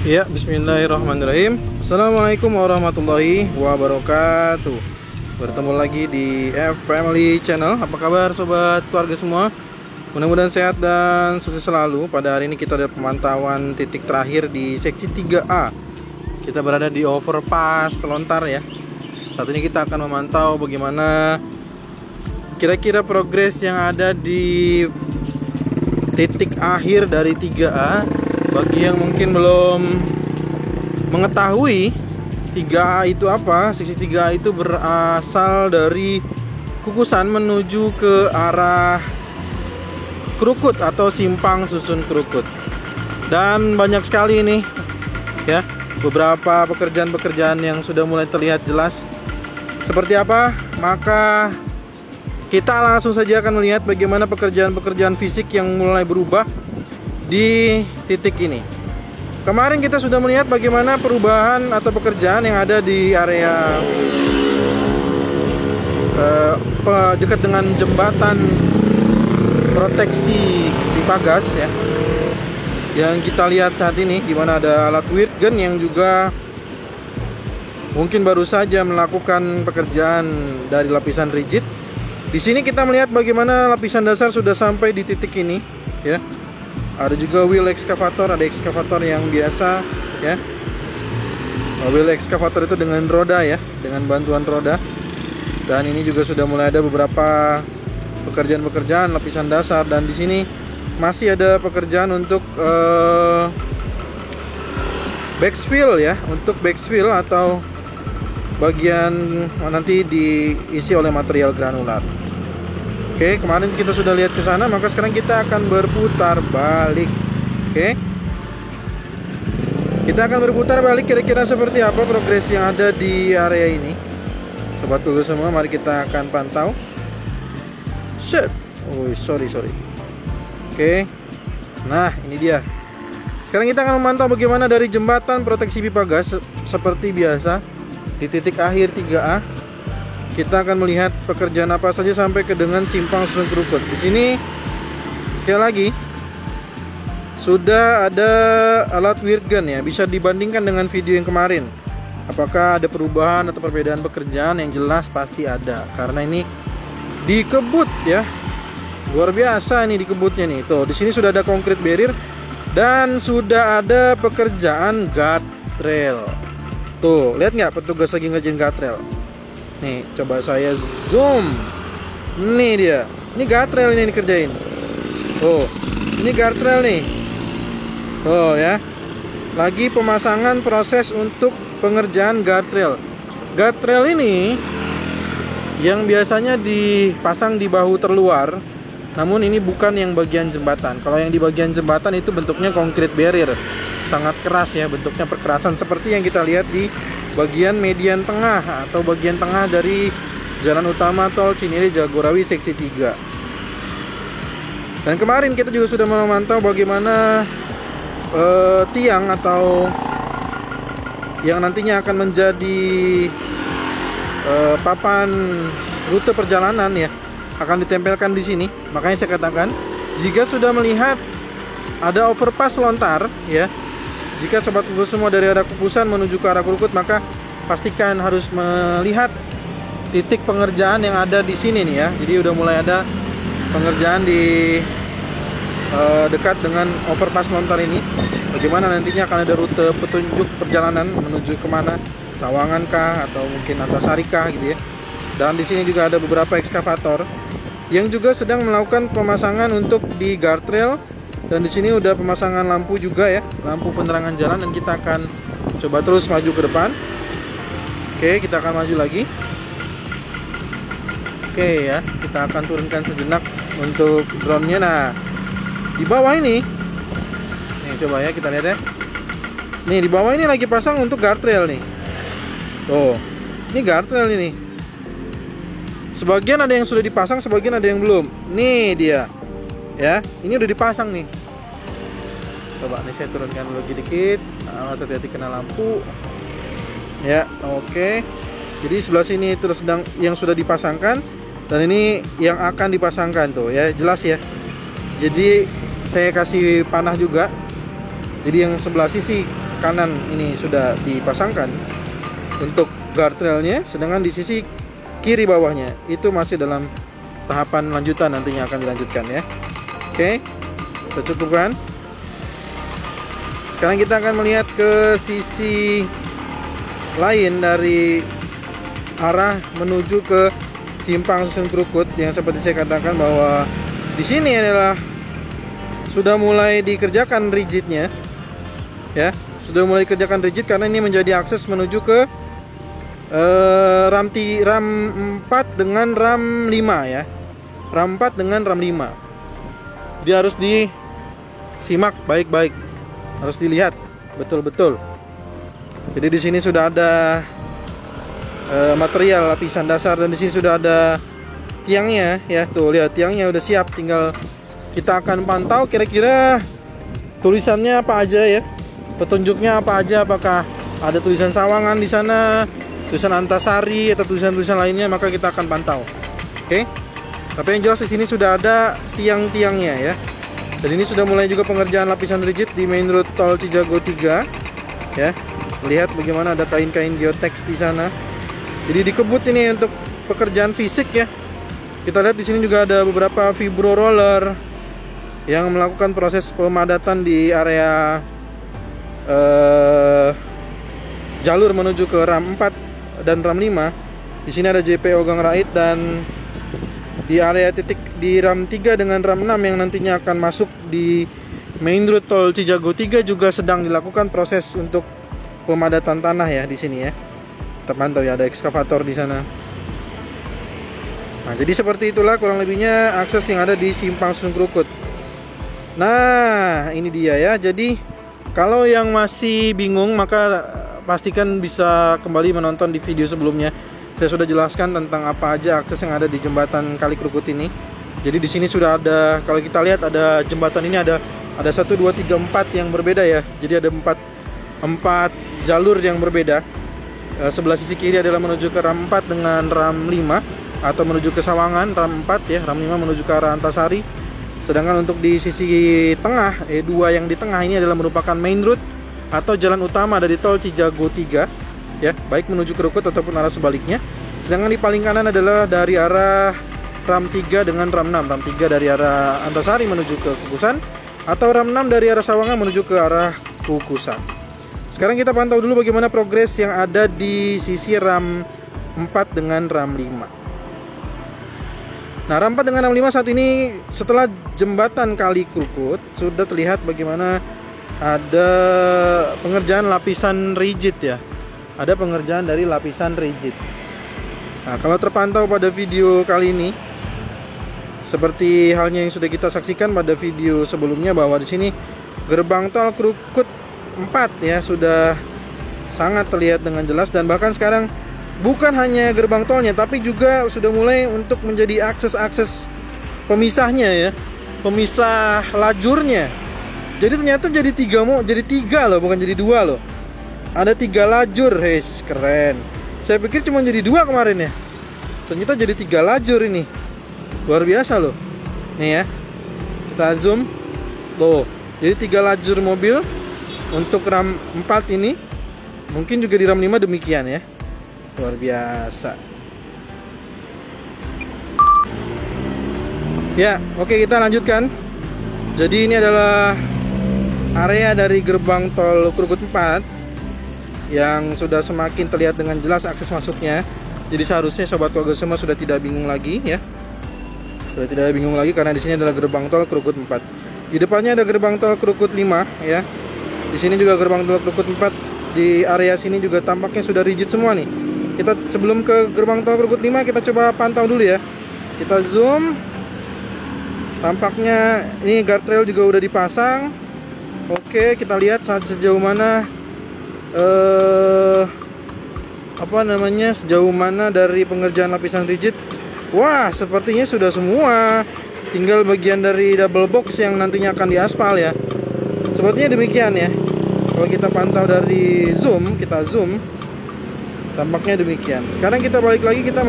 Ya, bismillahirrahmanirrahim. Assalamualaikum warahmatullahi wabarakatuh. Bertemu lagi di F-Family Channel. Apa kabar sobat keluarga semua? Mudah-mudahan sehat dan sukses selalu. Pada hari ini kita ada pemantauan titik terakhir di seksi 3A. Kita berada di overpass Lontar ya. Saat ini kita akan memantau bagaimana kira-kira progres yang ada di titik akhir dari 3A. Bagi yang mungkin belum mengetahui 3A itu apa, seksi 3A itu berasal dari Kukusan menuju ke arah Krukut atau simpang susun Krukut. Dan banyak sekali ini ya, beberapa pekerjaan-pekerjaan yang sudah mulai terlihat jelas. Seperti apa? Maka kita langsung saja akan melihat bagaimana pekerjaan-pekerjaan fisik yang mulai berubah di titik ini. Kemarin kita sudah melihat bagaimana perubahan atau pekerjaan yang ada di area dekat dengan jembatan proteksi pipa gas ya. Yang kita lihat saat ini di mana ada alat Wirtgen yang juga mungkin baru saja melakukan pekerjaan dari lapisan rigid. Di sini kita melihat bagaimana lapisan dasar sudah sampai di titik ini ya. Ada juga wheel excavator, ada excavator yang biasa ya. Wheel excavator itu dengan roda ya, dengan bantuan roda. Dan ini juga sudah mulai ada beberapa pekerjaan-pekerjaan lapisan dasar. Dan di sini masih ada pekerjaan untuk backfill ya, untuk backfill atau bagian nanti diisi oleh material granular. Oke, kemarin kita sudah lihat ke sana, maka sekarang kita akan berputar balik. Oke, kita akan berputar balik kira-kira seperti apa progres yang ada di area ini. Sobat dulu semua, mari kita akan pantau. Shit, oh sorry. Oke, nah ini dia. Sekarang kita akan memantau bagaimana dari jembatan proteksi pipa gas seperti biasa di titik akhir 3A. Kita akan melihat pekerjaan apa saja sampai ke dengan simpang susun Krukut. Di sini sekali lagi sudah ada alat Wirtgen ya, bisa dibandingkan dengan video yang kemarin. Apakah ada perubahan atau perbedaan pekerjaan? Yang jelas pasti ada, karena ini dikebut ya. Luar biasa ini dikebutnya nih. Tuh, di sini sudah ada concrete barrier dan sudah ada pekerjaan guardrail. Tuh, lihat nggak petugas lagi ngerjain guardrail? Nih, coba saya zoom. Nih dia. Ini guardrail ini dikerjain. Oh, ini guardrail nih. Oh ya. Lagi pemasangan proses untuk pengerjaan guardrail. Guardrail ini yang biasanya dipasang di bahu terluar, namun ini bukan yang bagian jembatan. Kalau yang di bagian jembatan itu bentuknya concrete barrier. Sangat keras ya, bentuknya perkerasan seperti yang kita lihat di bagian median tengah atau bagian tengah dari jalan utama tol Cinere Jagorawi seksi 3. Dan kemarin kita juga sudah memantau bagaimana tiang atau yang nantinya akan menjadi papan rute perjalanan ya, akan ditempelkan di sini. Makanya saya katakan, jika sudah melihat ada overpass Lontar ya, jika sobat Krukut semua dari arah Kukusan menuju ke arah Krukut, maka pastikan harus melihat titik pengerjaan yang ada di sini nih ya. Jadi udah mulai ada pengerjaan di dekat dengan overpass Lontar ini. Bagaimana nantinya akan ada rute petunjuk perjalanan menuju kemana, Sawangan kah atau mungkin Antasari kah gitu ya. Dan di sini juga ada beberapa ekskavator yang juga sedang melakukan pemasangan untuk di guardrail. Dan di sini udah pemasangan lampu juga ya, lampu penerangan jalan. Dan kita akan coba terus maju ke depan. Oke, kita akan maju lagi. Oke ya, kita akan turunkan sejenak untuk drone-nya. Nah, di bawah ini, nih coba ya kita lihat ya. Nih di bawah ini lagi pasang untuk guardrail nih. Tuh, ini guardrail ini. Sebagian ada yang sudah dipasang, sebagian ada yang belum. Nih dia. Ya, ini udah dipasang nih. Coba nih saya turunkan dulu dikit. Awas hati-hati kena lampu. Ya, oke. Jadi sebelah sini terus sedang yang sudah dipasangkan dan ini yang akan dipasangkan tuh ya, jelas ya. Jadi saya kasih panah juga. Jadi yang sebelah sisi kanan ini sudah dipasangkan untuk guardrailnya, sedangkan di sisi kiri bawahnya itu masih dalam tahapan lanjutan, nantinya akan dilanjutkan ya. Oke, kita cukupkan. Sekarang kita akan melihat ke sisi lain dari arah menuju ke simpang susun Krukut, yang seperti saya katakan bahwa di sini adalah sudah mulai dikerjakan rigidnya ya, sudah mulai dikerjakan rigid karena ini menjadi akses menuju ke RAM 4 dengan RAM 5 ya, RAM 4 dengan RAM 5. Jadi harus disimak baik-baik, harus dilihat betul-betul. Jadi di sini sudah ada material lapisan dasar, dan di sini sudah ada tiangnya ya. Tuh lihat, tiangnya udah siap, tinggal kita akan pantau kira-kira tulisannya apa aja ya, petunjuknya apa aja, apakah ada tulisan Sawangan di sana, tulisan Antasari atau tulisan-tulisan lainnya, maka kita akan pantau. Oke. Tapi yang jelas di sini sudah ada tiang-tiangnya ya. Dan ini sudah mulai juga pengerjaan lapisan rigid di main road tol Cijago 3 ya. Lihat bagaimana ada kain-kain geotex di sana. Jadi dikebut ini untuk pekerjaan fisik ya. Kita lihat di sini juga ada beberapa vibro roller yang melakukan proses pemadatan di area jalur menuju ke RAM 4 dan RAM 5. Di sini ada JPO Gang Rait, dan di area titik di RAM 3 dengan RAM 6 yang nantinya akan masuk di main road tol Cijago 3 juga sedang dilakukan proses untuk pemadatan tanah ya di sini ya. Kita pantau ya, ada ekskavator di sana. Nah, jadi seperti itulah kurang lebihnya akses yang ada di simpang susun Krukut. Nah, ini dia ya. Jadi kalau yang masih bingung, maka pastikan bisa kembali menonton di video sebelumnya. Saya sudah jelaskan tentang apa aja akses yang ada di jembatan Kali Krukut ini. Jadi di sini sudah ada, kalau kita lihat ada jembatan ini ada 1 2 3 4 yang berbeda ya. Jadi ada 4 jalur yang berbeda. Sebelah sisi kiri adalah menuju ke RAM 4 dengan RAM 5, atau menuju ke Sawangan RAM 4 ya, RAM 5 menuju ke arah Antasari. Sedangkan untuk di sisi tengah, dua yang di tengah ini adalah merupakan main road atau jalan utama dari tol Cijago 3 ya, baik menuju ke Krukut ataupun arah sebaliknya. Sedangkan di paling kanan adalah dari arah RAM 3 dengan RAM 6. RAM 3 dari arah Antasari menuju ke Kukusan, atau RAM 6 dari arah Sawangan menuju ke arah Kukusan. Sekarang kita pantau dulu bagaimana progres yang ada di sisi RAM 4 dengan RAM 5. Nah, RAM 4 dengan RAM 5 saat ini setelah jembatan Kali Krukut sudah terlihat bagaimana ada pengerjaan lapisan rigid ya. Ada pengerjaan dari lapisan rigid. Nah, kalau terpantau pada video kali ini, seperti halnya yang sudah kita saksikan pada video sebelumnya, bahwa di sini gerbang tol Krukut 4 ya sudah sangat terlihat dengan jelas, dan bahkan sekarang bukan hanya gerbang tolnya tapi juga sudah mulai untuk menjadi akses-akses pemisahnya ya, pemisah lajurnya. Jadi ternyata jadi 3 loh, bukan jadi 2 loh. Ada 3 lajur, guys, keren. Saya pikir cuma jadi 2 kemarin ya. Ternyata jadi 3 lajur ini. Luar biasa loh. Nih ya. Kita zoom. Loh, jadi 3 lajur mobil untuk RAM 4 ini. Mungkin juga di RAM 5 demikian ya. Luar biasa. Ya, oke, kita lanjutkan. Jadi ini adalah area dari gerbang tol Krukut 4 yang sudah semakin terlihat dengan jelas akses masuknya. Jadi seharusnya sobat keluarga semua sudah tidak bingung lagi ya. Sudah tidak bingung lagi karena di sini adalah gerbang tol Krukut 4. Di depannya ada gerbang tol Krukut 5 ya. Di sini juga gerbang tol Krukut 4. Di area sini juga tampaknya sudah rigid semua nih. Kita sebelum ke gerbang tol Krukut 5 kita coba pantau dulu ya. Kita zoom. Tampaknya ini guardrail juga udah dipasang. Oke, kita lihat sejauh mana sejauh mana dari pengerjaan lapisan rigid. Wah, sepertinya sudah semua. Tinggal bagian dari double box yang nantinya akan diaspal ya. Sepertinya demikian ya. Kalau kita pantau dari kita zoom, tampaknya demikian. Sekarang kita balik lagi, kita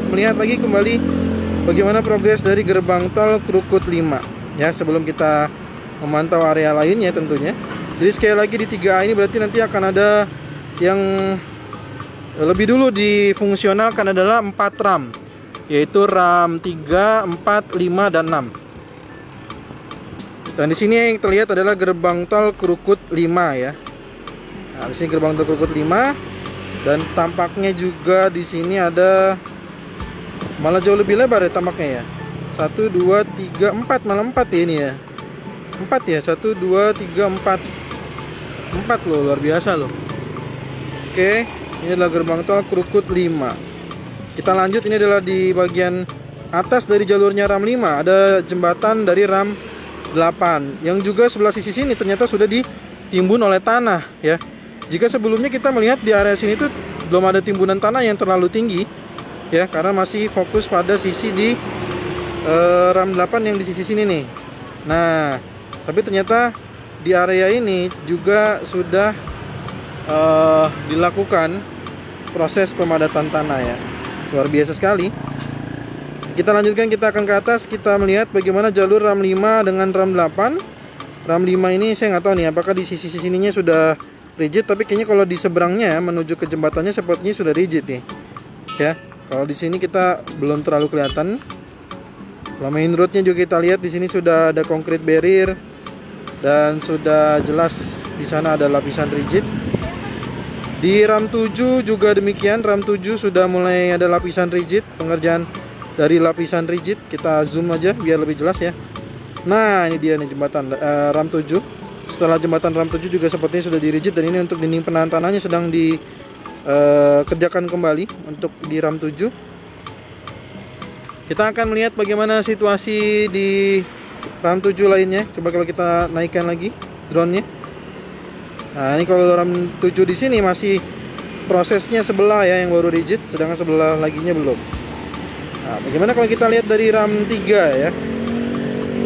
melihat lagi kembali bagaimana progres dari gerbang tol Krukut 5 ya, sebelum kita memantau area lainnya tentunya. Jadi sekali lagi di 3A ini berarti nanti akan ada yang lebih dulu difungsionalkan adalah 4 RAM, yaitu RAM 3, 4, 5, dan 6. Dan di sini yang terlihat adalah gerbang tol Krukut 5 ya. Nah, di sini gerbang tol Krukut 5, dan tampaknya juga di sini ada malah jauh lebih lebar ya tampaknya ya. 1, 2, 3, 4, malah 4 ya ini ya. 4 ya, 1, 2, 3, 4. 4 loh, luar biasa loh. Oke, ini adalah gerbang tol Krukut 5. Kita lanjut, ini adalah di bagian atas dari jalurnya RAM 5. Ada jembatan dari RAM 8 yang juga sebelah sisi sini ternyata sudah ditimbun oleh tanah ya. Jika sebelumnya kita melihat di area sini tuh belum ada timbunan tanah yang terlalu tinggi ya, karena masih fokus pada sisi di RAM 8 yang di sisi sini nih. Nah, tapi ternyata di area ini juga sudah dilakukan proses pemadatan tanah ya. Luar biasa sekali. Kita lanjutkan, kita akan ke atas, kita melihat bagaimana jalur RAM 5 dengan RAM 8. RAM 5 ini saya nggak tahu nih apakah di sisi sininya sudah rigid, tapi kayaknya kalau di seberangnya menuju ke jembatannya sepertinya sudah rigid nih. Ya, kalau di sini kita belum terlalu kelihatan. Kalau main roadnya juga kita lihat di sini sudah ada concrete barrier dan sudah jelas di sana ada lapisan rigid. Di RAM 7 juga demikian, RAM 7 sudah mulai ada lapisan rigid, pengerjaan dari lapisan rigid. Kita zoom aja biar lebih jelas ya. Nah, ini dia nih jembatan RAM 7. Setelah jembatan RAM 7 juga sepertinya sudah dirigid, dan ini untuk dinding penahan tanahnya sedang dikerjakan kembali untuk di RAM 7. Kita akan melihat bagaimana situasi di RAM 7 lainnya. Coba kalau kita naikkan lagi drone-nya. Nah, ini kalau RAM 7 di sini masih prosesnya sebelah ya yang baru rigid, sedangkan sebelah laginya belum. Nah, bagaimana kalau kita lihat dari RAM 3 ya.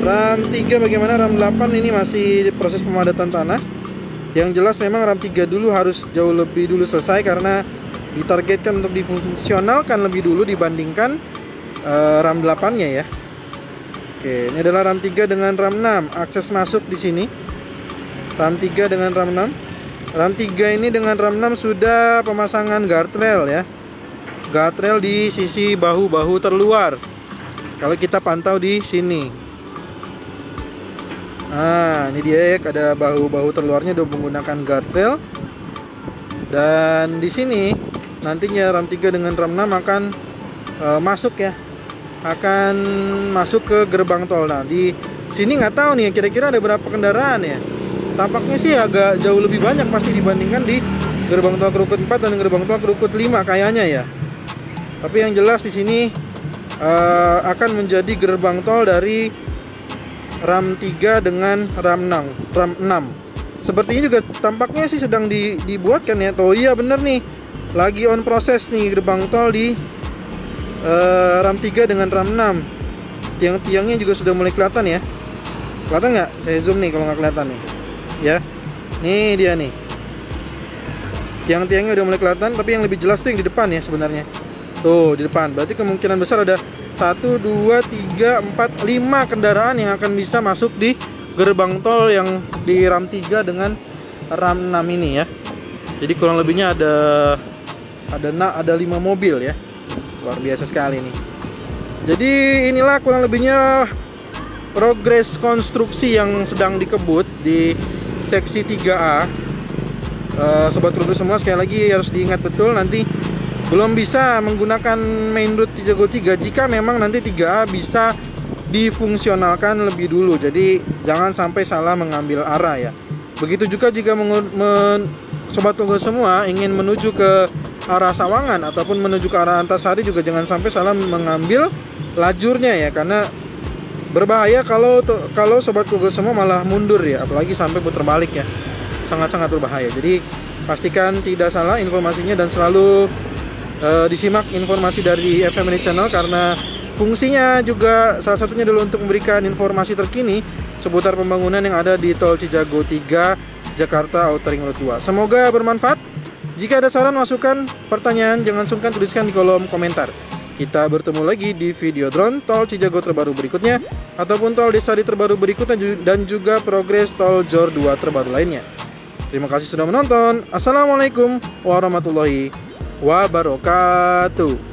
RAM 3 bagaimana, RAM 8 ini masih proses pemadatan tanah. Yang jelas memang RAM 3 dulu harus jauh lebih dulu selesai karena ditargetkan untuk difungsionalkan lebih dulu dibandingkan RAM 8-nya ya. Oke, ini adalah RAM 3 dengan RAM 6. Akses masuk di sini. RAM 3 dengan RAM 6. RAM 3 ini dengan RAM 6 sudah pemasangan guardrail ya. Guardrail di sisi bahu-bahu terluar. Kalau kita pantau di sini. Nah, ini dia ya, ada bahu-bahu terluarnya udah menggunakan guardrail. Dan di sini nantinya RAM 3 dengan RAM 6 akan masuk ya. Akan masuk ke gerbang tol. Nah, di sini nggak tahu nih kira-kira ada berapa kendaraan ya. Tampaknya sih agak jauh lebih banyak pasti dibandingkan di gerbang tol Krukut 4 dan gerbang tol Krukut 5 kayaknya ya. Tapi yang jelas di sini akan menjadi gerbang tol dari RAM 3 dengan RAM 6. Sepertinya juga tampaknya sih sedang dibuatkan ya. Oh iya bener nih, lagi on proses nih gerbang tol di RAM 3 dengan RAM 6. Tiang-tiangnya juga sudah mulai kelihatan ya. Kelihatan nggak? Saya zoom nih kalau nggak kelihatan nih. Ya, nih dia nih. Tiang-tiangnya udah mulai kelihatan, tapi yang lebih jelas tuh yang di depan ya sebenarnya. Tuh di depan. Berarti kemungkinan besar ada 1, 2, 3, 4, 5 kendaraan yang akan bisa masuk di gerbang tol yang di RAM 3 dengan RAM 6 ini ya. Jadi kurang lebihnya ada 5 mobil ya. Luar biasa sekali nih. Jadi inilah kurang lebihnya progres konstruksi yang sedang dikebut di seksi 3A. Sobat Krukut semua, sekali lagi harus diingat betul, nanti belum bisa menggunakan main road Cijago 3 jika memang nanti 3A bisa difungsionalkan lebih dulu. Jadi jangan sampai salah mengambil arah ya. Begitu juga jika Sobat Krukut semua ingin menuju ke arah Sawangan ataupun menuju ke arah Antasari juga jangan sampai salah mengambil lajurnya ya, karena berbahaya kalau Sobat Krukut semua malah mundur ya, apalagi sampai putar balik ya. Sangat-sangat berbahaya. Jadi pastikan tidak salah informasinya dan selalu disimak informasi dari FMNI Channel, karena fungsinya juga salah satunya adalah untuk memberikan informasi terkini seputar pembangunan yang ada di Tol Cijago 3 Jakarta Outer Ring Road 2. Semoga bermanfaat. Jika ada saran, masukan, pertanyaan, jangan sungkan tuliskan di kolom komentar. Kita bertemu lagi di video drone Tol Cijago terbaru berikutnya, ataupun tol Desari terbaru berikutnya, dan juga progres tol JOR 2 terbaru lainnya. Terima kasih sudah menonton. Assalamualaikum warahmatullahi wabarakatuh.